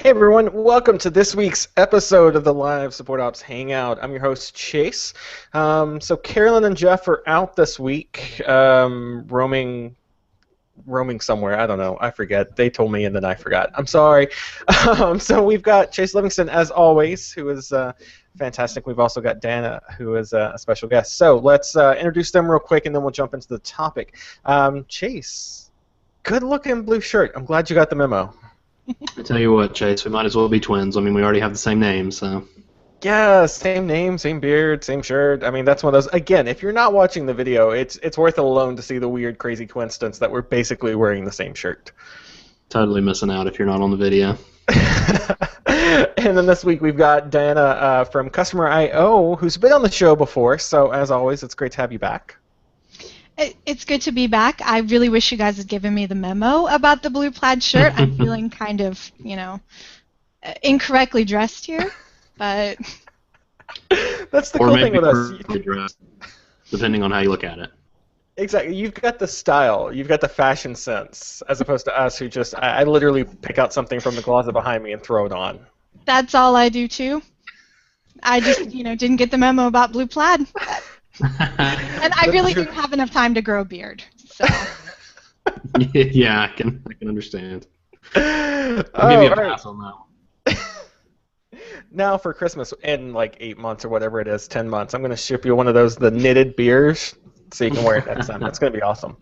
Hey everyone, welcome to this week's episode of the Live Support Ops Hangout. I'm your host, Chase. So Carolyn and Jeff are out this week, roaming somewhere. I don't know. I forget. They told me and then I forgot. I'm sorry. So we've got Chase Livingston, as always, who is fantastic. We've also got Dana, who is a special guest. So let's introduce them real quick and then we'll jump into the topic. Chase, good-looking blue shirt. I'm glad you got the memo. I tell you what, Chase, we might as well be twins. I mean, we already have the same name, so. Yeah, same name, same beard, same shirt. I mean, that's one of those. Again, if you're not watching the video, it's worth it alone to see the weird, crazy coincidence that we're basically wearing the same shirt. Totally missing out if you're not on the video. And then this week we've got Diana from Customer I/O, who's been on the show before. So as always, it's great to have you back. It's good to be back. I really wish you guys had given me the memo about the blue plaid shirt. I'm feeling kind of, incorrectly dressed here, but... That's the cool thing with us. Dressed, depending on how you look at it. Exactly. You've got the style. You've got the fashion sense, as opposed to us who just... I literally pick out something from the closet behind me and throw it on. That's all I do, too. I just, didn't get the memo about blue plaid. And I really didn't have enough time to grow a beard, so. Yeah, I can understand. I'll give you a pass on that one. Now for Christmas, in like 8 months or whatever it is, 10 months, I'm going to ship you one of those, the knitted beers, so you can wear it next time. That's going to be awesome.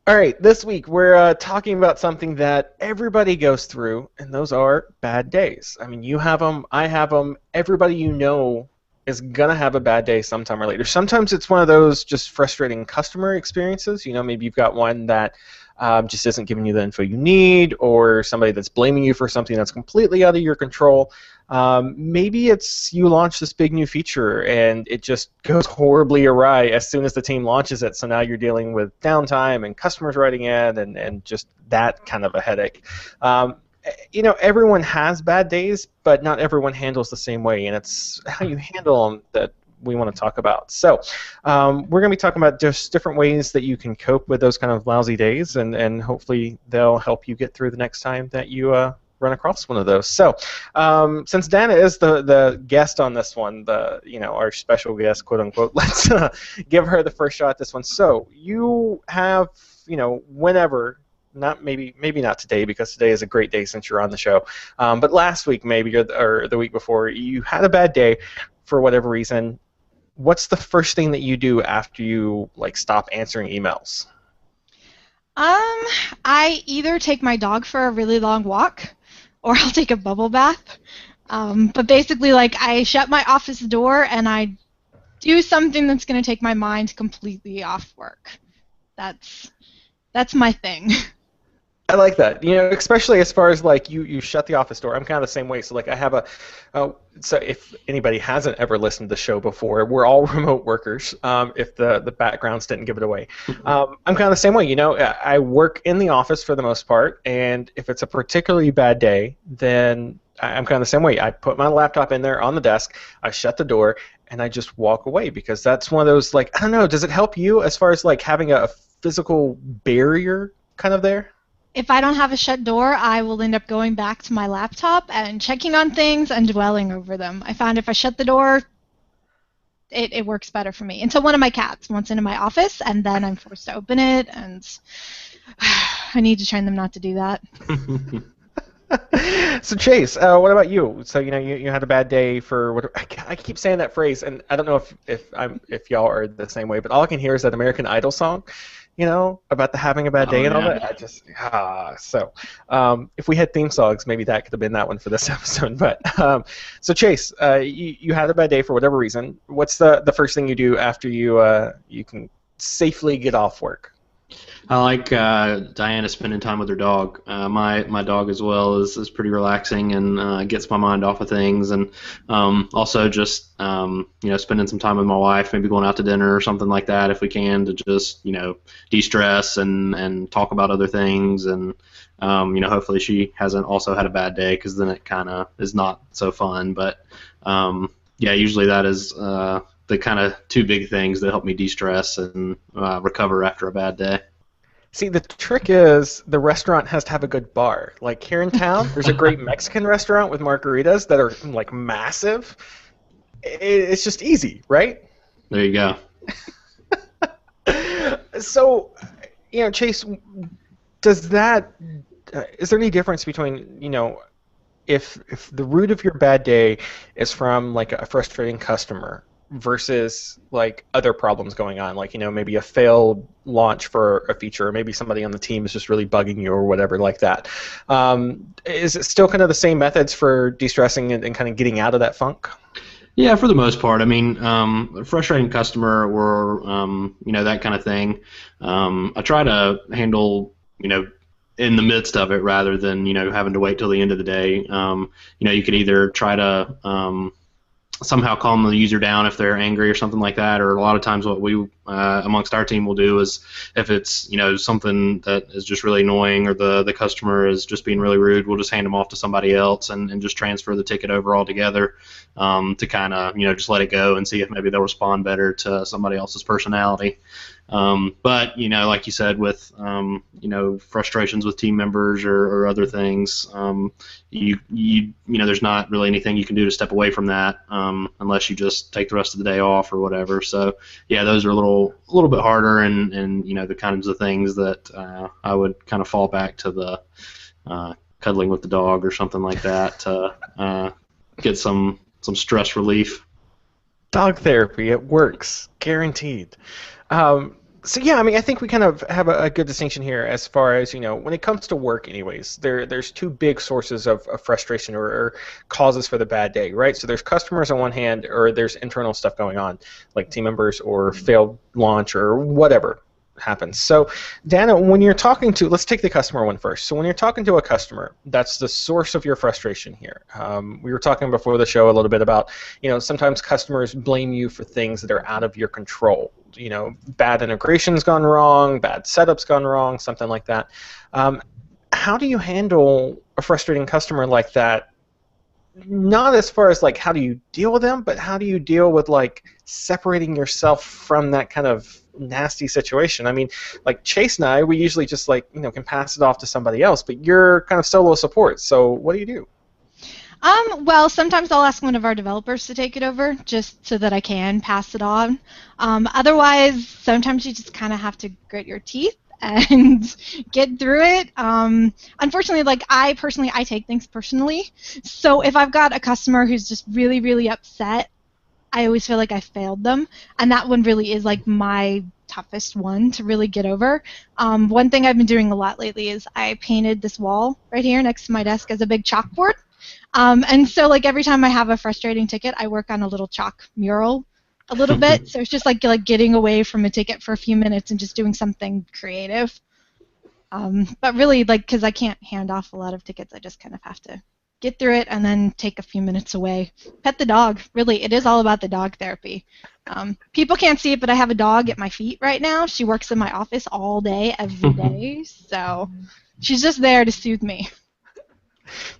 All right, this week we're talking about something that everybody goes through, and those are bad days. I mean, you have them, I have them, everybody you know is going to have a bad day sometime or later. Sometimes it's one of those just frustrating customer experiences. Maybe you've got one that just isn't giving you the info you need, or somebody that's blaming you for something that's completely out of your control. Maybe it's you launch this big new feature and it just goes horribly awry as soon as the team launches it, so now you're dealing with downtime and customers writing in and just that kind of a headache. Everyone has bad days, but not everyone handles the same way, and it's how you handle them that we want to talk about. So we're going to be talking about just different ways that you can cope with those kind of lousy days, and hopefully they'll help you get through the next time that you run across one of those. So since Dana is the guest on this one, our special guest, quote unquote, let's give her the first shot at this one. So you have, whenever, not maybe not today, because today is a great day since you're on the show, but last week maybe or the week before, you had a bad day for whatever reason. What's the first thing that you do after you stop answering emails? I either take my dog for a really long walk, or I'll take a bubble bath. But basically, I shut my office door and I do something that's going to take my mind completely off work. That's my thing. I like that. Especially as far as you shut the office door. I'm kind of the same way. So I have so if anybody hasn't ever listened to the show before, we're all remote workers. If the backgrounds didn't give it away, I'm kind of the same way. I work in the office for the most part, and if it's a particularly bad day, then I'm kind of the same way. I put my laptop in there on the desk, I shut the door, and I just walk away, because that's one of those I don't know. Does it help you as far as having a physical barrier kind of there? If I don't have a shut door, I will end up going back to my laptop and checking on things and dwelling over them. I found if I shut the door, it works better for me. Until one of my cats wants into my office, and then I'm forced to open it, and I need to train them not to do that. So Chase, what about you? So you had a bad day for what? I keep saying that phrase, and I don't know if y'all are the same way, but all I can hear is that American Idol song. About the having a bad day and all that. So if we had theme songs, maybe that could have been that one for this episode. But so Chase, you had a bad day for whatever reason. What's the first thing you do after you can safely get off work? I like Diana spending time with her dog. My dog as well is pretty relaxing and gets my mind off of things, and also just spending some time with my wife, maybe going out to dinner or something like that if we can, to just de-stress and talk about other things, and hopefully she hasn't also had a bad day, because then it kind of is not so fun. But usually that is the kind of two big things that help me de-stress and recover after a bad day. See, the trick is the restaurant has to have a good bar. Like here in town, there's a great Mexican restaurant with margaritas that are like massive. It's just easy, right? There you go. So, Chase, does that is there any difference between, if the root of your bad day is from like a frustrating customer versus like other problems going on, like maybe a failed launch for a feature, or maybe somebody on the team is just really bugging you or whatever like that. Is it still kind of the same methods for de-stressing and kind of getting out of that funk? Yeah, for the most part. I mean, a frustrating customer or that kind of thing. I try to handle in the midst of it rather than having to wait till the end of the day. You could either try to somehow calm the user down if they're angry or something like that, or a lot of times what we amongst our team will do is if it's something that is just really annoying or the customer is just being really rude, we'll just hand them off to somebody else and just transfer the ticket over altogether, to kind of just let it go and see if maybe they'll respond better to somebody else's personality. But like you said, with frustrations with team members or other things, there's not really anything you can do to step away from that, unless you just take the rest of the day off or whatever. So yeah, those are a little bit harder, and the kinds of things that I would kind of fall back to the cuddling with the dog or something like that to get some stress relief. Dog therapy, it works, guaranteed. So yeah, I mean, I think we kind of have a good distinction here as far as, when it comes to work anyways, there's two big sources of frustration or causes for the bad day, right? So there's customers on one hand, or there's internal stuff going on, like team members or failed launch or whatever happens. So Dana, when you're talking to, let's take the customer one first. So when you're talking to a customer, that's the source of your frustration here. We were talking before the show a little bit about, sometimes customers blame you for things that are out of your control. Bad integration's gone wrong, bad setup's gone wrong, something like that. How do you handle a frustrating customer like that? Not as far as like how do you deal with them, but how do you deal with like separating yourself from that kind of nasty situation? I mean, like Chase and I, we usually just like can pass it off to somebody else, but you're kind of solo support. So what do you do? Well, sometimes I'll ask one of our developers to take it over just so that I can pass it on. Otherwise, sometimes you just kind of have to grit your teeth and get through it. Unfortunately, like I take things personally. So if I've got a customer who's just really, really upset, I always feel like I failed them, and that one really is like my toughest one to really get over. One thing I've been doing a lot lately is I painted this wall right here next to my desk as a big chalkboard. And so like every time I have a frustrating ticket, I work on a little chalk mural a little bit. So it's just like getting away from a ticket for a few minutes and just doing something creative. But really, like, because I can't hand off a lot of tickets, I just kind of have to get through it and then take a few minutes away. Pet the dog. Really, it is all about the dog therapy. People can't see it, but I have a dog at my feet right now. She works in my office all day, every day. So she's just there to soothe me.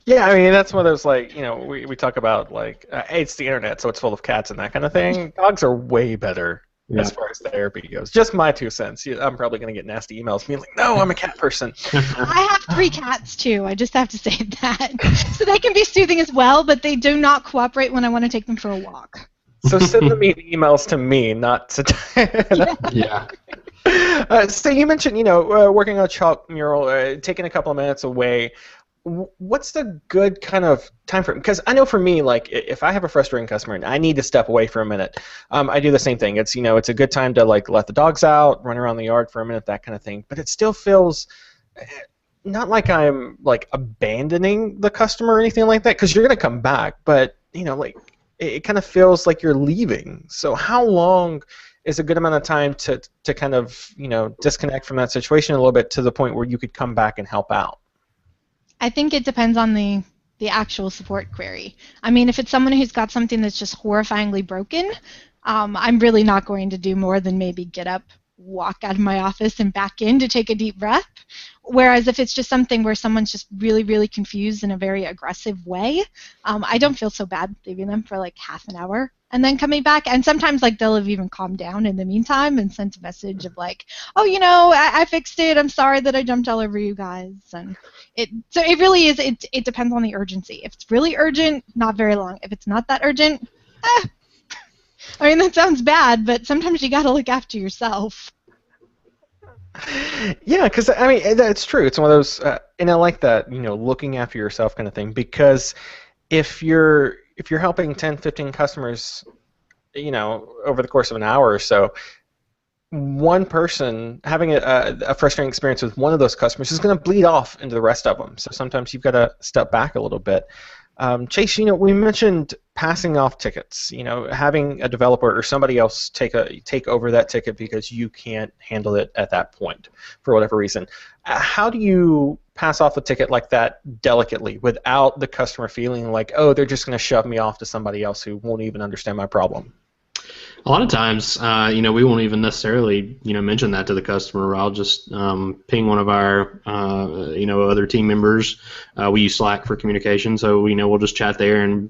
Yeah, I mean, that's one of those, like, we talk about, like, hey, it's the internet, so it's full of cats and that kind of thing. Dogs are way better as far as therapy goes. Just my 2 cents. I'm probably going to get nasty emails being like, no, I'm a cat person. I have 3 cats, too. I just have to say that. So they can be soothing as well, but they do not cooperate when I want to take them for a walk. So send the emails to me, not to Yeah. So you mentioned, working on a chalk mural, taking a couple of minutes away. What's the good kind of time frame? Because I know for me, like, if I have a frustrating customer and I need to step away for a minute, I do the same thing. It's it's a good time to like let the dogs out, run around the yard for a minute, that kind of thing. But it still feels not like I'm like abandoning the customer or anything like that, because you're gonna come back. But like it kind of feels like you're leaving. So how long is a good amount of time to kind of disconnect from that situation a little bit to the point where you could come back and help out? I think it depends on the actual support query. I mean, if it's someone who's got something that's just horrifyingly broken, I'm really not going to do more than maybe get up, walk out of my office, and back in to take a deep breath. Whereas if it's just something where someone's just really, really confused in a very aggressive way, I don't feel so bad leaving them for like half an hour. and then coming back. And sometimes like they'll have even calmed down in the meantime and sent a message of like, oh, I fixed it. I'm sorry that I jumped all over you guys. And so it really is. It depends on the urgency. If it's really urgent, not very long. If it's not that urgent, I mean, that sounds bad, but sometimes you got to look after yourself. Yeah, because I mean that's true. It's one of those, and I like that, looking after yourself kind of thing. Because if you're helping 10, 15 customers, over the course of an hour or so, one person having a frustrating experience with one of those customers is going to bleed off into the rest of them. So sometimes you've got to step back a little bit. Chase, we mentioned passing off tickets. Having a developer or somebody else take over that ticket because you can't handle it at that point for whatever reason. How do you pass off a ticket like that delicately without the customer feeling like, oh, they're just going to shove me off to somebody else who won't even understand my problem? A lot of times, we won't even necessarily, mention that to the customer. I'll just ping one of our, other team members. We use Slack for communication, so we'll just chat there and,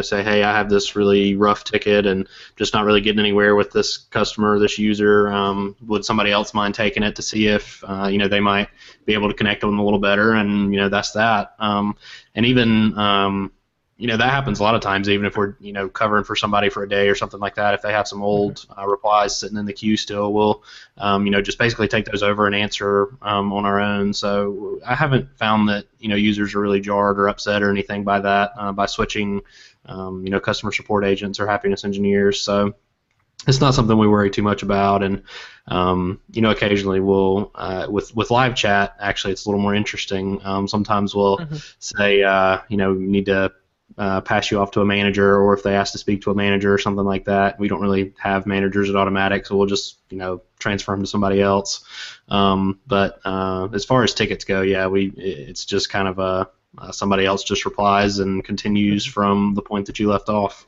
say, hey, I have this really rough ticket and just not really getting anywhere with this customer, this user. Would somebody else mind taking it to see if, they might be able to connect with them a little better? And that's that. And even that happens a lot of times, even if we're, covering for somebody for a day or something like that. If they have some old replies sitting in the queue still, we'll, just basically take those over and answer on our own. So I haven't found that, users are really jarred or upset or anything by that, by switching, customer support agents or happiness engineers. So it's not something we worry too much about. And, occasionally we'll, with live chat, actually it's a little more interesting. Sometimes we'll say, we need to pass you off to a manager, or if they ask to speak to a manager or something like that. We don't really have managers at Automatic, so we'll just transfer them to somebody else. But as far as tickets go, yeah, it's just kind of somebody else just replies and continues from the point that you left off.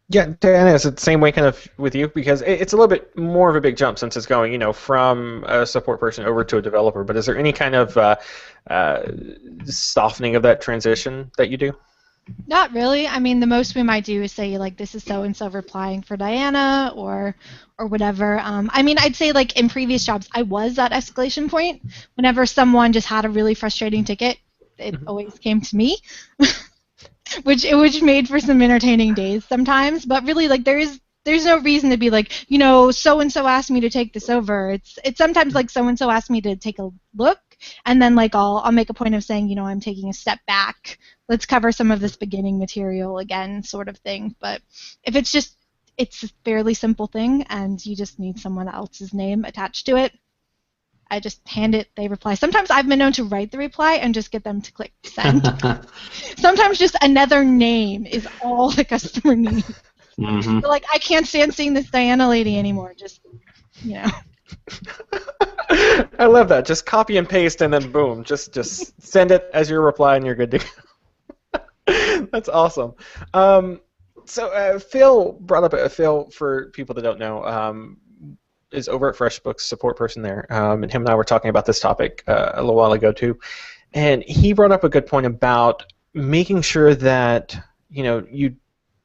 Yeah, Diana, is it the same way kind of with you? Because it's a little bit more of a big jump since it's going, from a support person over to a developer. But is there any kind of softening of that transition that you do? Not really. I mean, the most we might do is say, like, this is so-and-so replying for Diana or whatever. I mean, I'd say, like, in previous jobs, I was that escalation point. Whenever someone just had a really frustrating ticket, it always came to me. which made for some entertaining days sometimes, but really, like, there's no reason to be like, so and so asked me to take this over. It's sometimes like so and so asked me to take a look, and then like I'll make a point of saying, I'm taking a step back. Let's cover some of this beginning material again, sort of thing. But if it's a fairly simple thing and you just need someone else's name attached to it, I just hand it, they reply. Sometimes I've been known to write the reply and just get them to click send. Sometimes just another name is all the customer needs. Mm-hmm. Like, I can't stand seeing this Diana lady anymore. Just, I love that. Just copy and paste and then boom. Just send it as your reply and you're good to go. That's awesome. So Phil brought up, Phil, for people that don't know, is over at FreshBooks, support person there, and him and I were talking about this topic a little while ago too, and he brought up a good point about making sure that you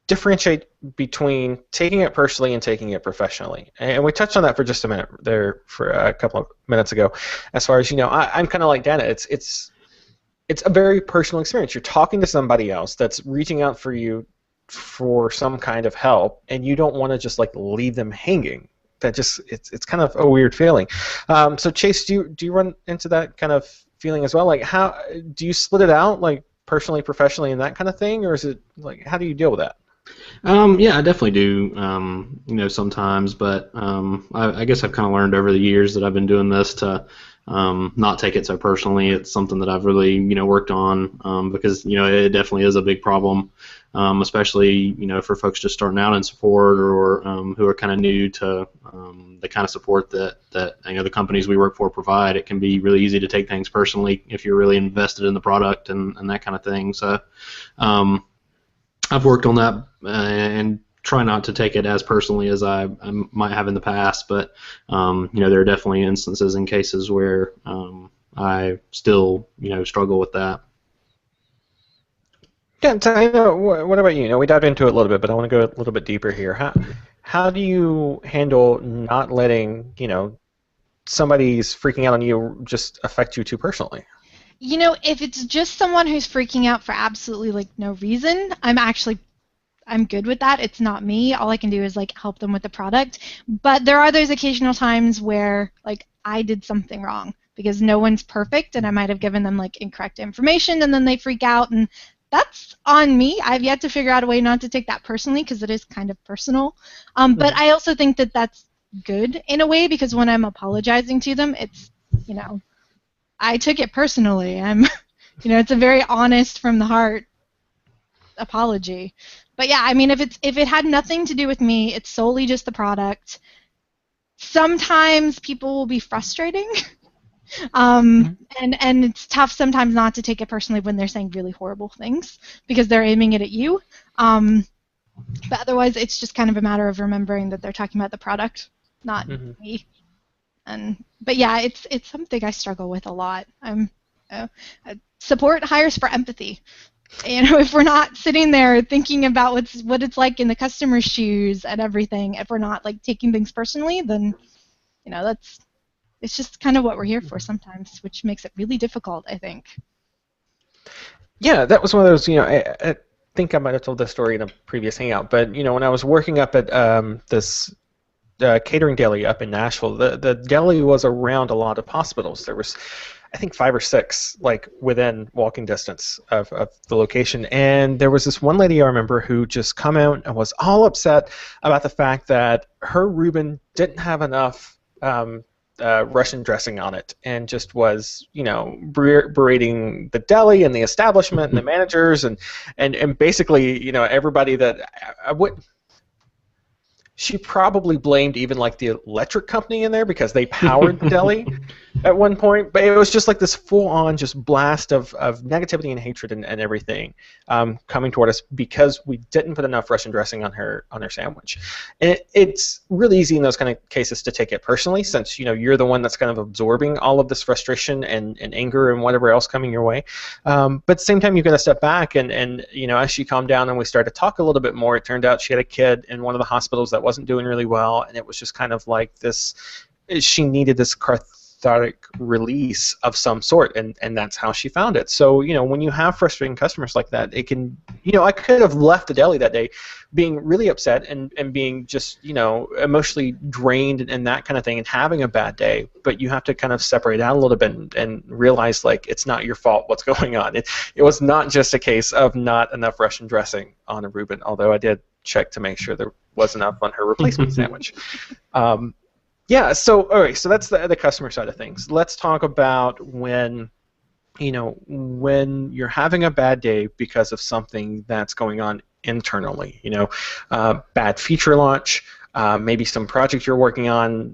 differentiate between taking it personally and taking it professionally, and we touched on that for just a minute there for a couple of minutes ago. As far as I'm kind of like Dana. It's a very personal experience. You're talking to somebody else that's reaching out for you for some kind of help, and you don't want to just like leave them hanging. That just it's kind of a weird feeling. So Chase, do you run into that kind of feeling as well? Like, how do you split it out, like personally, professionally, and that kind of thing, or is it like, how do you deal with that? Yeah, I definitely do. Sometimes, but I guess I've kind of learned over the years that I've been doing this to not take it so personally. It's something that I've really worked on because it definitely is a big problem. Especially for folks just starting out in support or who are kind of new to the kind of support that the companies we work for provide. It can be really easy to take things personally if you're really invested in the product and that kind of thing. So I've worked on that and try not to take it as personally as I might have in the past. But there are definitely instances and cases where I still struggle with that. Yeah, Diana, what about you? We dived into it a little bit, but I want to go a little bit deeper here. How do you handle not letting, somebody's freaking out on you just affect you too personally? If it's just someone who's freaking out for absolutely like no reason, I'm good with that. It's not me. All I can do is like help them with the product. But there are those occasional times where like I did something wrong because no one's perfect and I might have given them like incorrect information and then they freak out and that's on me. I've yet to figure out a way not to take that personally because it is kind of personal. But I also think that that's good in a way because when I'm apologizing to them, it's, I took it personally. It's a very honest from the heart apology. But yeah, I mean, if it had nothing to do with me, it's solely just the product. Sometimes people will be frustrating, and it's tough sometimes not to take it personally when they're saying really horrible things because they're aiming it at you. But otherwise, it's just kind of a matter of remembering that they're talking about the product, not me. But yeah, it's something I struggle with a lot. Support hires for empathy. If we're not sitting there thinking about what it's like in the customer's shoes and everything, if we're not like taking things personally, then it's just kind of what we're here for sometimes, which makes it really difficult, I think. Yeah, that was one of those. I think I might have told this story in a previous Hangout, but when I was working up at this catering deli up in Nashville, the deli was around a lot of hospitals. There was, I think, 5 or 6 like within walking distance of the location, and there was this one lady I remember who just come out and was all upset about the fact that her Reuben didn't have enough Russian dressing on it, and just was berating the deli and the establishment and the managers and basically everybody that I would. She probably blamed even like the electric company in there because they powered the deli at one point. But it was just like this full-on just blast of negativity and hatred and everything coming toward us because we didn't put enough Russian dressing on her sandwich. And it's really easy in those kind of cases to take it personally since you're the one that's kind of absorbing all of this frustration and anger and whatever else coming your way. But at the same time, you've got to step back and as she calmed down and we started to talk a little bit more, it turned out she had a kid in one of the hospitals that wasn't doing really well, and it was just kind of like this. She needed this cathartic release of some sort, and that's how she found it. So when you have frustrating customers like that, it can I could have left the deli that day, being really upset and being just emotionally drained and that kind of thing, and having a bad day. But you have to kind of separate out a little bit and realize like it's not your fault what's going on. It was not just a case of not enough Russian dressing on a Reuben, although I did check to make sure there was enough on her replacement sandwich. Yeah, so all right, so that's the customer side of things. Let's talk about when you're having a bad day because of something that's going on internally. Bad feature launch, maybe some project you're working on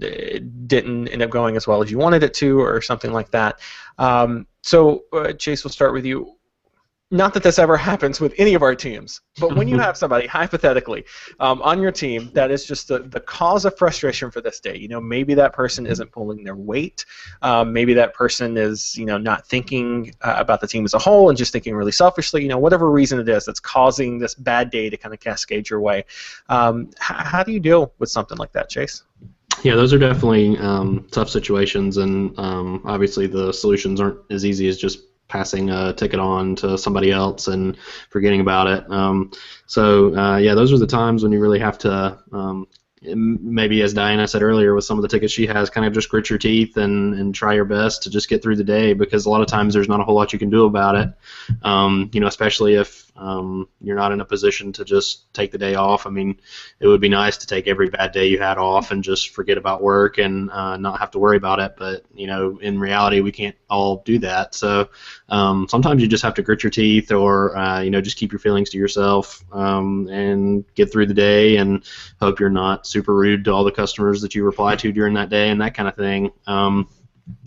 didn't end up going as well as you wanted it to, or something like that. So Chase, we'll start with you. Not that this ever happens with any of our teams, but when you have somebody, hypothetically, on your team that is just the cause of frustration for this day, maybe that person isn't pulling their weight, maybe that person is, not thinking about the team as a whole and just thinking really selfishly, whatever reason it is that's causing this bad day to kind of cascade your way. How do you deal with something like that, Chase? Yeah, those are definitely tough situations, and obviously the solutions aren't as easy as just passing a ticket on to somebody else and forgetting about it. Yeah, those are the times when you really have to, maybe as Diana said earlier, with some of the tickets she has, kind of just grit your teeth and try your best to just get through the day, because a lot of times there's not a whole lot you can do about it, especially if you're not in a position to just take the day off. I mean, it would be nice to take every bad day you had off and just forget about work and not have to worry about it, but in reality we can't all do that. So sometimes you just have to grit your teeth, or just keep your feelings to yourself and get through the day and hope you're not super rude to all the customers that you reply to during that day and that kind of thing.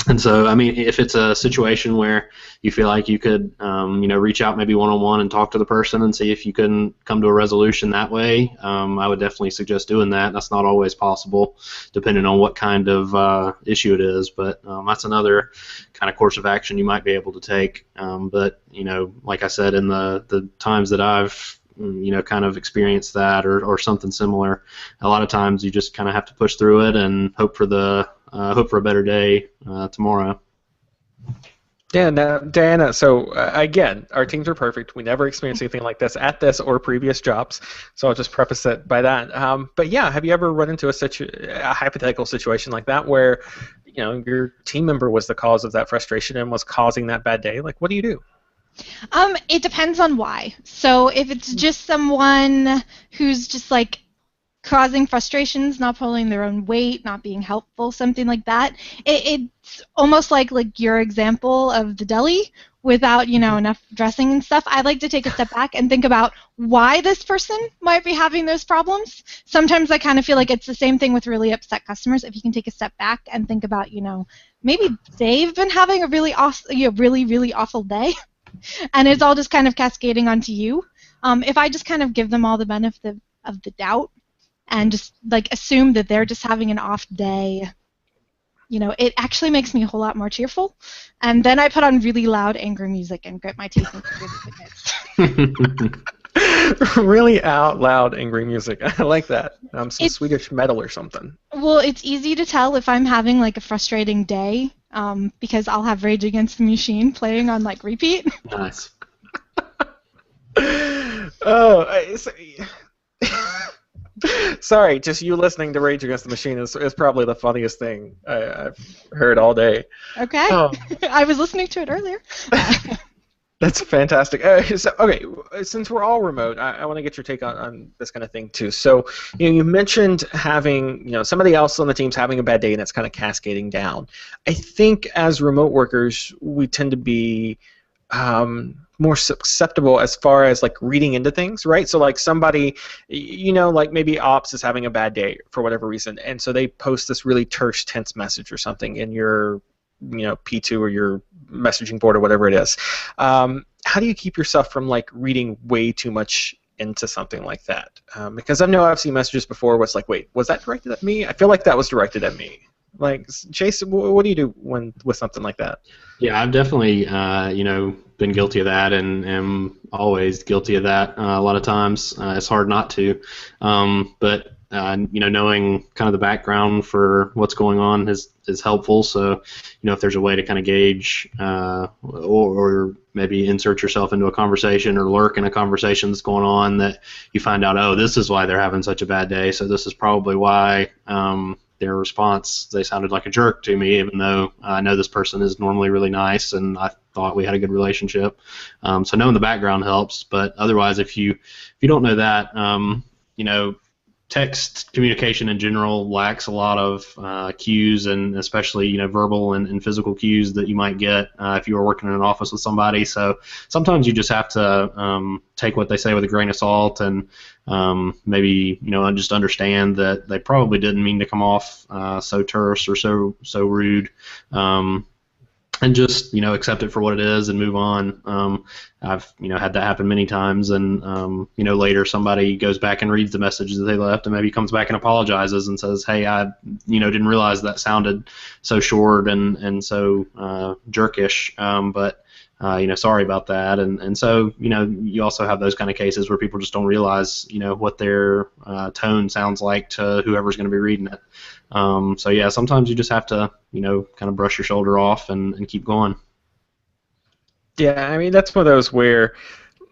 And so, I mean, if it's a situation where you feel like you could, reach out maybe one-on-one and talk to the person and see if you can come to a resolution that way, I would definitely suggest doing that. That's not always possible, depending on what kind of issue it is. But that's another kind of course of action you might be able to take. But like I said, in the times that I've kind of experienced that or something similar, a lot of times you just kind of have to push through it and hope for a better day tomorrow. Yeah, now, Diana, so again, our teams are perfect. We never experienced anything like this at this or previous jobs, so I'll just preface it by that. But yeah, have you ever run into a hypothetical situation like that where your team member was the cause of that frustration and was causing that bad day? Like, what do you do? It depends on why. So if it's just someone who's just like causing frustrations, not pulling their own weight, not being helpful, something like that, it's almost like your example of the deli without enough dressing and stuff. I like to take a step back and think about why this person might be having those problems. Sometimes I kind of feel like it's the same thing with really upset customers. If you can take a step back and think about maybe they've been having a really really awful day and it's all just kind of cascading onto you. If I just kind of give them all the benefit of the doubt and just assume that they're just having an off day, it actually makes me a whole lot more cheerful. And then I put on really loud, angry music and grit my teeth and figure it. Really out loud, angry music. I like that. Some Swedish metal or something. Well, it's easy to tell if I'm having a frustrating day because I'll have Rage Against the Machine playing on repeat. Nice. Sorry, just you listening to Rage Against the Machine is probably the funniest thing I've heard all day. Okay. I was listening to it earlier. That's fantastic. Since we're all remote, I want to get your take on this kind of thing too. So, you mentioned having, somebody else on the team's having a bad day and it's kind of cascading down. I think as remote workers, we tend to be more susceptible as far as reading into things, right? So somebody, maybe ops is having a bad day for whatever reason, and so they post this really terse, tense message or something in your P2 or your messaging board or whatever it is. How do you keep yourself from reading way too much into something like that? Because I know I've seen messages before where it's wait, was that directed at me? I feel like that was directed at me. Chase, what do you do with something like that? Yeah, I've definitely been guilty of that and am always guilty of that. A lot of times it's hard not to, but knowing kind of the background for what's going on is helpful. So if there's a way to kind of gauge or maybe insert yourself into a conversation or lurk in a conversation that's going on that you find out, oh, this is why they're having such a bad day, so this is probably why their response, they sounded like a jerk to me, even though I know this person is normally really nice and I thought we had a good relationship. So knowing the background helps, but otherwise if you don't know that, text communication in general lacks a lot of cues, and especially verbal and physical cues that you might get if you were working in an office with somebody. So sometimes you just have to take what they say with a grain of salt and maybe just understand that they probably didn't mean to come off so terse or so rude. And just accept it for what it is and move on. I've had that happen many times, and later somebody goes back and reads the message that they left, and maybe comes back and apologizes and says, "Hey, I didn't realize that sounded so short and so jerkish, but sorry about that." And so you also have those kind of cases where people just don't realize what their tone sounds like to whoever's going to be reading it. So yeah, sometimes you just have to kind of brush your shoulder off and keep going. Yeah, I mean that's one of those where,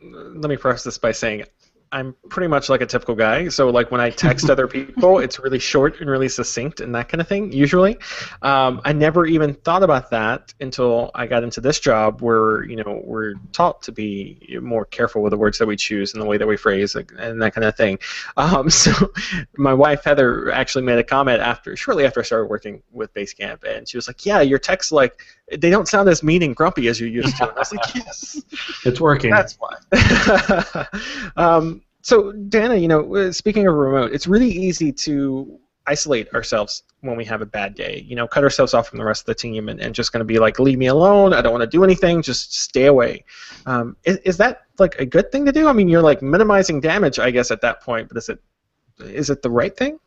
let me preface this by saying I'm pretty much like a typical guy, so when I text other people, it's really short and really succinct and that kind of thing, usually. I never even thought about that until I got into this job where, we're taught to be more careful with the words that we choose and the way that we phrase and that kind of thing. So my wife, Heather, actually made a comment shortly after I started working with Basecamp, and she was like, yeah, your texts, they don't sound as mean and grumpy as you used to. And I was like, yes. It's working. That's why. So, Dana, speaking of remote, it's really easy to isolate ourselves when we have a bad day. Cut ourselves off from the rest of the team and just going to be like, leave me alone. I don't want to do anything. Just stay away. Is that like a good thing to do? I mean, you're like minimizing damage, I guess, at that point. But is it the right thing?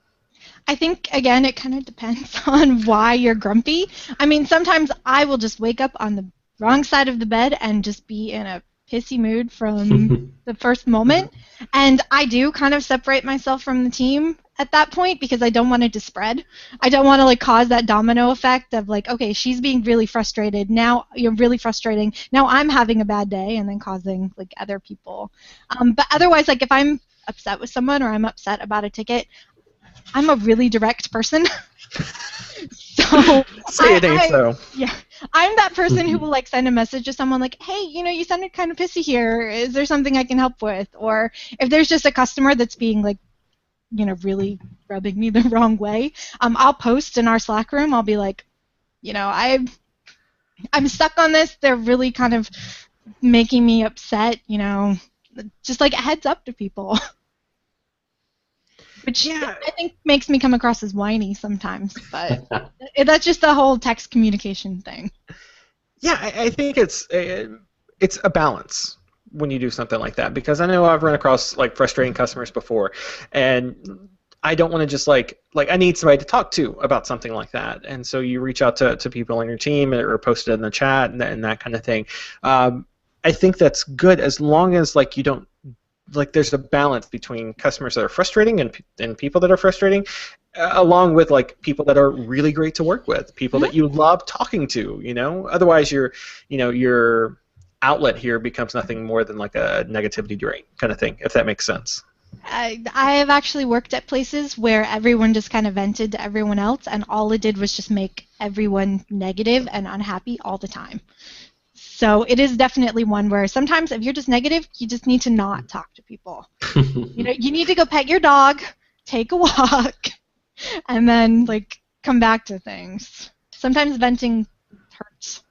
I think, again, it kind of depends on why you're grumpy. I mean, sometimes I will just wake up on the wrong side of the bed and just be in a pissy mood from the first moment. And I do kind of separate myself from the team at that point because I don't want it to spread. I don't want to like cause that domino effect of like, okay, she's being really frustrated. Now you're really frustrating. Now I'm having a bad day and then causing like other people. But otherwise, like if I'm upset with someone or I'm upset about a ticket, I'm a really direct person. So say it ain't so. Yeah, I'm that person who will like send a message to someone like, hey, you sounded kind of pissy here. Is there something I can help with? Or if there's just a customer that's being like, really rubbing me the wrong way, I'll post in our Slack room. I'll be like, I'm stuck on this. They're really kind of making me upset. Just like a heads up to people. Which I think makes me come across as whiny sometimes, but that's just the whole text communication thing. Yeah, I think it's a balance when you do something like that, because I know I've run across like frustrating customers before, and I don't want to just like I need somebody to talk to about something like that, and so you reach out to people on your team or post it in the chat and that kind of thing. I think that's good as long as like you don't. Like there's a balance between customers that are frustrating and people that are frustrating, along with like people that are really great to work with, people that you love talking to. Otherwise your outlet here becomes nothing more than like a negativity drain kind of thing, if that makes sense. I have actually worked at places where everyone just kind of vented to everyone else, and all it did was just make everyone negative and unhappy all the time. So it is definitely one where sometimes if you're just negative, you just need to not talk to people. You need to go pet your dog, take a walk, and then like come back to things. Sometimes venting hurts.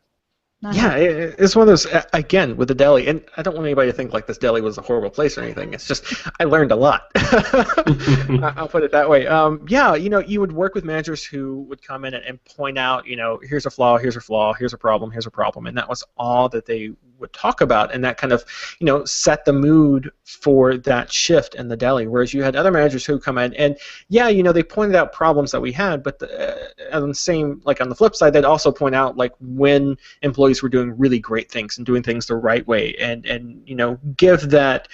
It's one of those, again, with the deli, and I don't want anybody to think like this deli was a horrible place or anything. It's just I learned a lot. I'll put it that way. You would work with managers who would come in and point out, here's a flaw, here's a flaw, here's a problem, and that was all that they would talk about, and that kind of, set the mood for that shift in the deli. Whereas you had other managers who come in and, they pointed out problems that we had, but on the flip side, they'd also point out like when employees were doing really great things and doing things the right way, and give that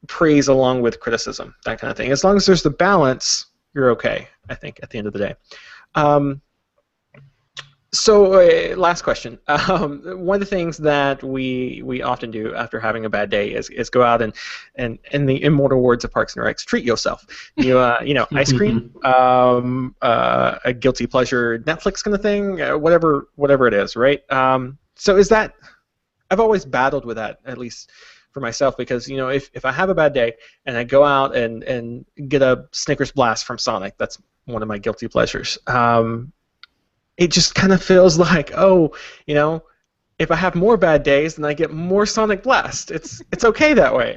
praise along with criticism, that kind of thing. As long as there's the balance, you're okay, I think, at the end of the day. So last question. One of the things that we often do after having a bad day is go out and in the immortal words of Parks and Recs, treat yourself. Ice cream, a guilty pleasure Netflix kind of thing, whatever it is, right? So is that? I've always battled with that, at least for myself, because if I have a bad day and I go out and get a Snickers Blast from Sonic, that's one of my guilty pleasures. It just kind of feels like, if I have more bad days, then I get more Sonic Blast. It's okay that way.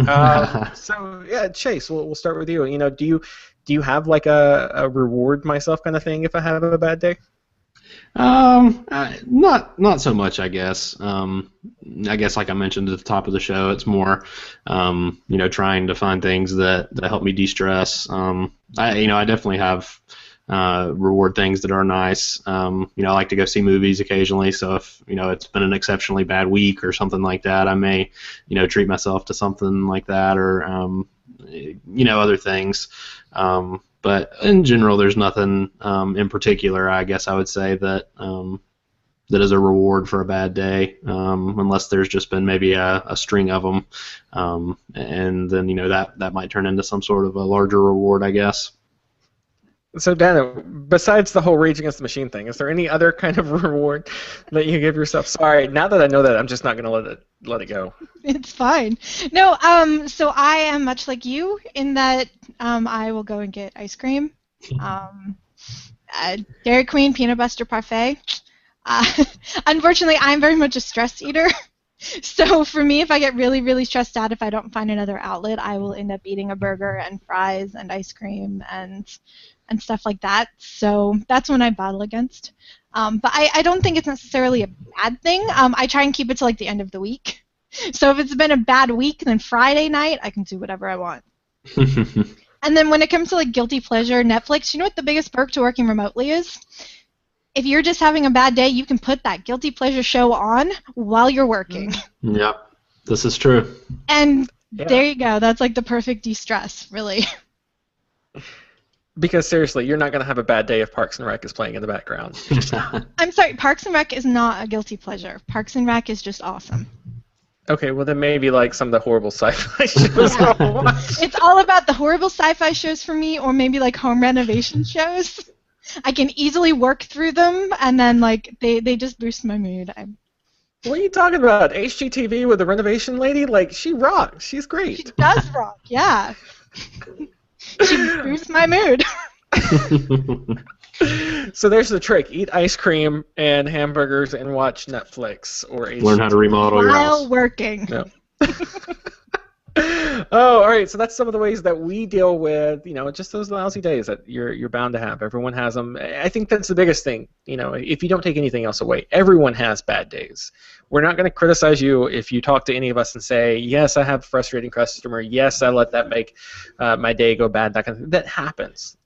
So yeah, Chase, we'll start with you. Do you have like a reward myself kind of thing if I have a bad day? Not so much, I guess. I guess like I mentioned at the top of the show, it's more, trying to find things that help me de-stress. I definitely have reward things that are nice. I like to go see movies occasionally, so if it's been an exceptionally bad week or something like that, I may treat myself to something like that, or other things. But in general, there's nothing in particular, I guess I would say, that is a reward for a bad day, unless there's just been maybe a string of them, and then that might turn into some sort of a larger reward, I guess. So Dana, besides the whole Rage Against the Machine thing, is there any other kind of reward that you give yourself? Sorry, now that I know that, I'm just not going to let it go. It's fine. No, so I am much like you in that I will go and get ice cream. Dairy Queen peanut butter parfait. Unfortunately, I'm very much a stress eater. So for me, if I get really, really stressed out, if I don't find another outlet, I will end up eating a burger and fries and ice cream and stuff like that. So that's when I battle against. But I don't think it's necessarily a bad thing. I try and keep it to like the end of the week. So if it's been a bad week, then Friday night I can do whatever I want. And then when it comes to like guilty pleasure, Netflix, you know what the biggest perk to working remotely is? If you're just having a bad day, you can put that guilty pleasure show on while you're working. Yep, this is true. And there you go. That's like the perfect de-stress, really. Because seriously, you're not going to have a bad day if Parks and Rec is playing in the background. I'm sorry, Parks and Rec is not a guilty pleasure. Parks and Rec is just awesome. Okay, well then maybe like some of the horrible sci-fi shows. Yeah. It's all about the horrible sci-fi shows for me, or maybe like home renovation shows. I can easily work through them, and then like they just boost my mood. What are you talking about? HGTV with the renovation lady? Like, she rocks. She's great. She does rock, yeah. She boosts my mood. So there's the trick. Eat ice cream and hamburgers and watch Netflix or HGTV. Learn how to remodel your house. While working. No. Oh, all right. So that's some of the ways that we deal with, just those lousy days that you're bound to have. Everyone has them. I think that's the biggest thing. If you don't take anything else away, everyone has bad days. We're not going to criticize you if you talk to any of us and say, yes, I have a frustrating customer. Yes, I let that make my day go bad. That kind of thing. That happens.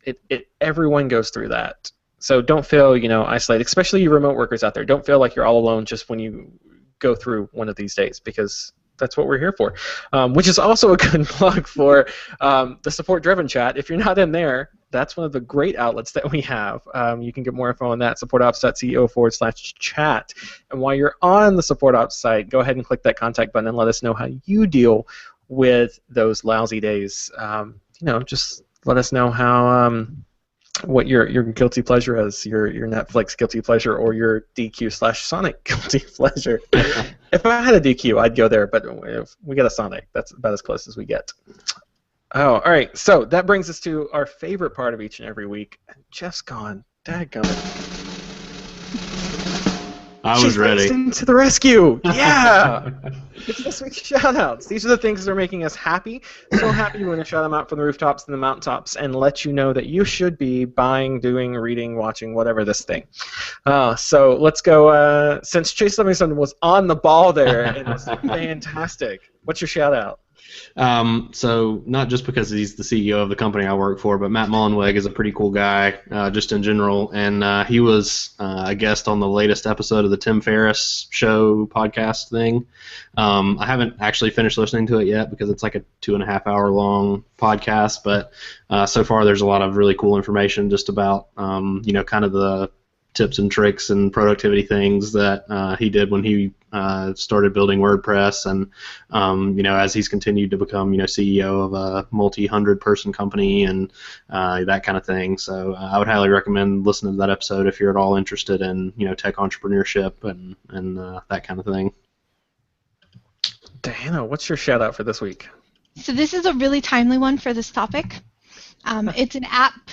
Everyone goes through that. So don't feel, isolated, especially you remote workers out there. Don't feel like you're all alone just when you go through one of these days, because that's what we're here for, which is also a good plug for the support-driven chat. If you're not in there, that's one of the great outlets that we have. You can get more info on that, supportops.co/chat. And while you're on the support ops site, go ahead and click that contact button and let us know how you deal with those lousy days. Just let us know how what your guilty pleasure is, your Netflix guilty pleasure, or your DQ/Sonic guilty pleasure. If I had a DQ, I'd go there, but if we get a Sonic, that's about as close as we get. Oh, all right. So that brings us to our favorite part of each and every week. Jeff's gone. Dadgummit. I was ready. To the rescue. Yeah. It's this week's shoutouts. These are the things that are making us happy. So happy we're going to shout them out from the rooftops and the mountaintops and let you know that you should be buying, doing, reading, watching, whatever this thing. So let's go. Since Chase Livingston was on the ball there, it was fantastic. What's your shoutout? So not just because he's the CEO of the company I work for, but Matt Mullenweg is a pretty cool guy, just in general, and he was a guest on the latest episode of the Tim Ferriss Show podcast thing. I haven't actually finished listening to it yet because it's like a 2.5 hour long podcast, but so far there's a lot of really cool information just about kind of the tips and tricks and productivity things that he did when he started building WordPress, and as he's continued to become CEO of a multi-100-person company and that kind of thing. So I would highly recommend listening to that episode if you're at all interested in tech entrepreneurship and that kind of thing. Diana, what's your shout out for this week? So this is a really timely one for this topic. It's an app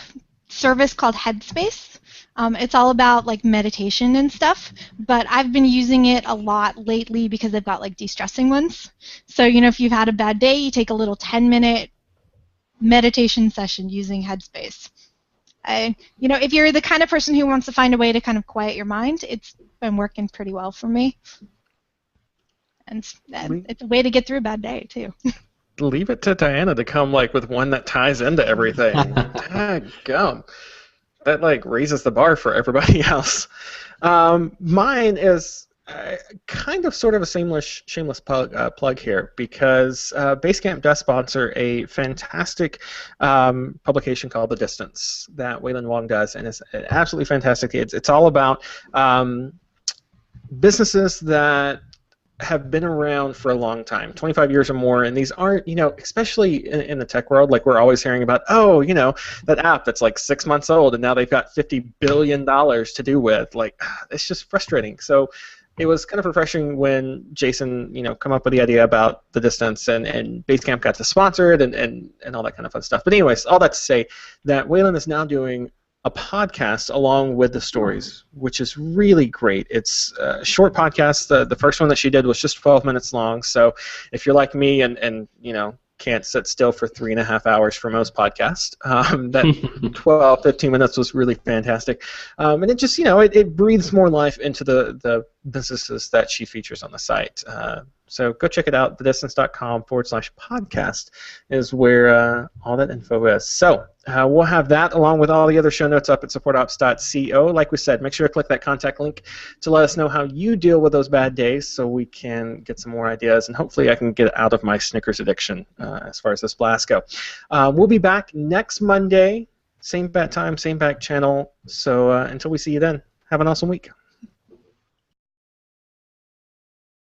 service called Headspace. It's all about like meditation and stuff, but I've been using it a lot lately because they've got like de-stressing ones. So if you've had a bad day, you take a little 10-minute meditation session using Headspace. If you're the kind of person who wants to find a way to kind of quiet your mind, it's been working pretty well for me. And it's a way to get through a bad day too. Leave it to Diana to come with one that ties into everything. Daggum. That raises the bar for everybody else. Mine is kind of sort of a shameless plug here, because Basecamp does sponsor a fantastic publication called The Distance that Waylon Wong does, and it's absolutely fantastic. It's all about businesses that have been around for a long time, 25 years or more, and these aren't, especially in the tech world, we're always hearing about, that app that's 6 months old and now they've got $50 billion to do with. It's just frustrating. So it was kind of refreshing when Jason, come up with the idea about The Distance, and Basecamp got to sponsor it and all that kind of fun stuff. But anyways, all that to say that Waylon is now doing a podcast along with the stories, which is really great. It's a short podcast. The first one that she did was just 12 minutes long. So if you're like me and can't sit still for 3.5 hours for most podcasts, that 12, 15 minutes was really fantastic. And it just, it breathes more life into the businesses that she features on the site. So go check it out. thedistance.com/podcast is where all that info is. So we'll have that along with all the other show notes up at supportops.co. Like we said, make sure to click that contact link to let us know how you deal with those bad days so we can get some more ideas, and hopefully I can get out of my Snickers addiction as far as this blast go. We'll be back next Monday, same bat time, same bat channel. So until we see you then, have an awesome week.